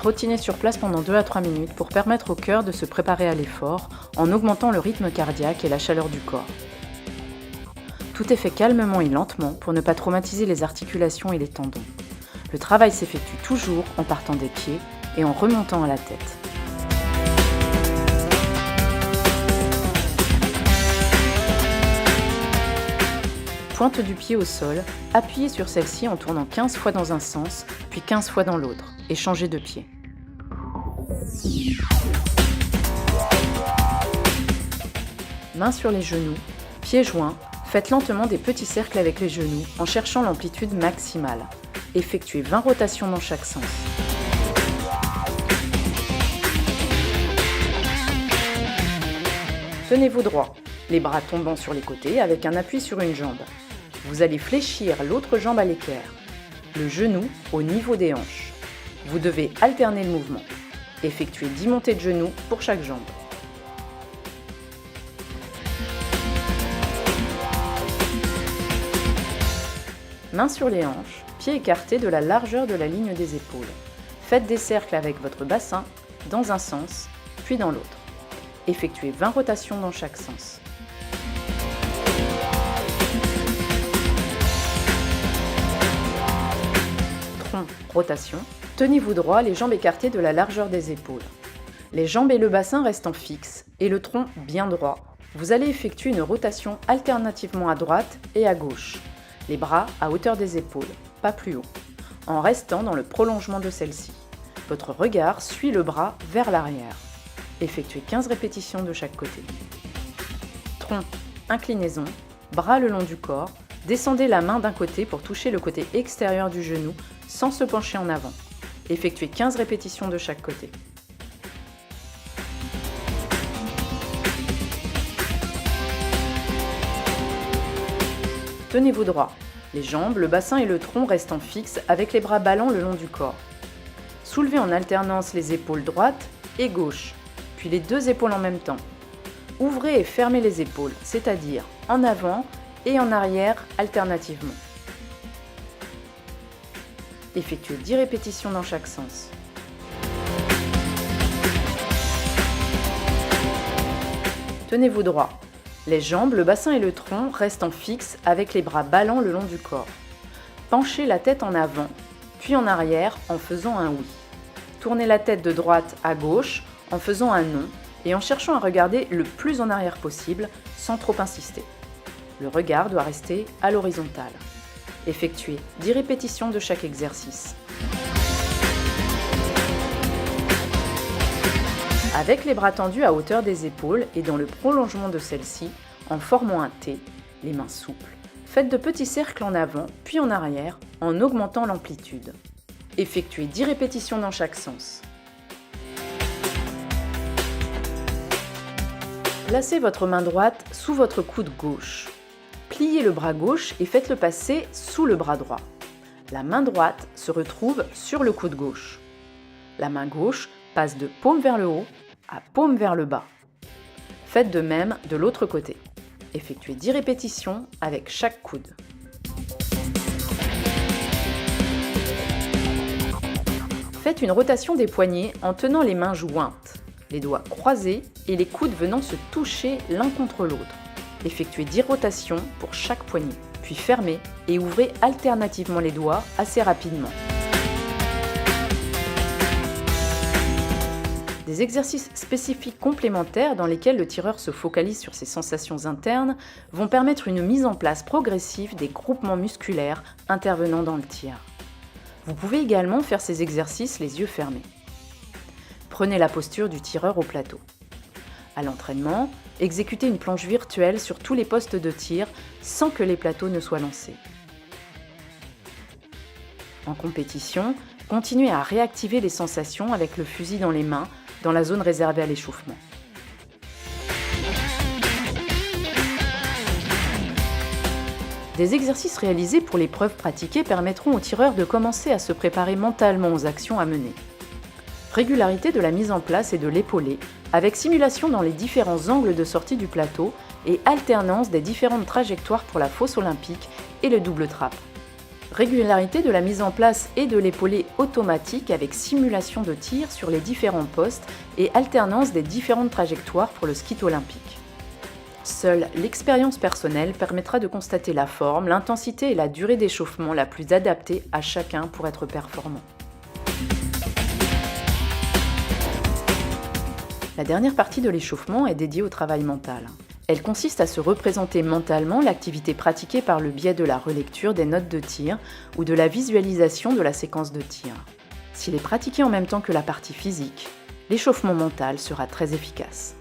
Trottinez sur place pendant 2 à 3 minutes pour permettre au cœur de se préparer à l'effort en augmentant le rythme cardiaque et la chaleur du corps. Tout est fait calmement et lentement pour ne pas traumatiser les articulations et les tendons. Le travail s'effectue toujours en partant des pieds et en remontant à la tête. Pointe du pied au sol, appuyez sur celle-ci en tournant 15 fois dans un sens, puis 15 fois dans l'autre, et changez de pied. Mains sur les genoux, pieds joints, faites lentement des petits cercles avec les genoux en cherchant l'amplitude maximale. Effectuez 20 rotations dans chaque sens. Tenez-vous droit, les bras tombant sur les côtés avec un appui sur une jambe. Vous allez fléchir l'autre jambe à l'équerre, le genou au niveau des hanches. Vous devez alterner le mouvement. Effectuez 10 montées de genoux pour chaque jambe. Mains sur les hanches, pieds écartés de la largeur de la ligne des épaules. Faites des cercles avec votre bassin dans un sens, puis dans l'autre. Effectuez 20 rotations dans chaque sens. Rotation. Tenez-vous droit, les jambes écartées de la largeur des épaules. Les jambes et le bassin restant fixes et le tronc bien droit. Vous allez effectuer une rotation alternativement à droite et à gauche. Les bras à hauteur des épaules, pas plus haut, en restant dans le prolongement de celle-ci. Votre regard suit le bras vers l'arrière. Effectuez 15 répétitions de chaque côté. Tronc, inclinaison, bras le long du corps. Descendez la main d'un côté pour toucher le côté extérieur du genou sans se pencher en avant. Effectuez 15 répétitions de chaque côté. Tenez-vous droit. Les jambes, le bassin et le tronc restant fixes avec les bras ballants le long du corps. Soulevez en alternance les épaules droite et gauche, puis les deux épaules en même temps. Ouvrez et fermez les épaules, c'est-à-dire en avant et en arrière alternativement. Effectuez 10 répétitions dans chaque sens. Tenez-vous droit. Les jambes, le bassin et le tronc restant fixes avec les bras ballants le long du corps. Penchez la tête en avant, puis en arrière en faisant un oui. Tournez la tête de droite à gauche en faisant un non et en cherchant à regarder le plus en arrière possible sans trop insister. Le regard doit rester à l'horizontale. Effectuez 10 répétitions de chaque exercice. Avec les bras tendus à hauteur des épaules et dans le prolongement de celle-ci, en formant un T, les mains souples, faites de petits cercles en avant puis en arrière en augmentant l'amplitude. Effectuez 10 répétitions dans chaque sens. Placez votre main droite sous votre coude gauche. Pliez le bras gauche et faites-le passer sous le bras droit. La main droite se retrouve sur le coude gauche. La main gauche passe de paume vers le haut à paume vers le bas. Faites de même de l'autre côté. Effectuez 10 répétitions avec chaque coude. Faites une rotation des poignets en tenant les mains jointes, les doigts croisés et les coudes venant se toucher l'un contre l'autre. Effectuez 10 rotations pour chaque poignet, puis fermez et ouvrez alternativement les doigts assez rapidement. Des exercices spécifiques complémentaires dans lesquels le tireur se focalise sur ses sensations internes vont permettre une mise en place progressive des groupements musculaires intervenant dans le tir. Vous pouvez également faire ces exercices les yeux fermés. Prenez la posture du tireur au plateau. À l'entraînement, exécutez une planche virtuelle sur tous les postes de tir sans que les plateaux ne soient lancés. En compétition, continuez à réactiver les sensations avec le fusil dans les mains dans la zone réservée à l'échauffement. Des exercices réalisés pour l'épreuve pratiquée permettront aux tireurs de commencer à se préparer mentalement aux actions à mener. Régularité de la mise en place et de l'épaulé, avec simulation dans les différents angles de sortie du plateau et alternance des différentes trajectoires pour la fosse olympique et le double trappe. Régularité de la mise en place et de l'épaulé automatique avec simulation de tir sur les différents postes et alternance des différentes trajectoires pour le ski olympique. Seule l'expérience personnelle permettra de constater la forme, l'intensité et la durée d'échauffement la plus adaptée à chacun pour être performant. La dernière partie de l'échauffement est dédiée au travail mental. Elle consiste à se représenter mentalement l'activité pratiquée par le biais de la relecture des notes de tir ou de la visualisation de la séquence de tir. S'il est pratiqué en même temps que la partie physique, l'échauffement mental sera très efficace.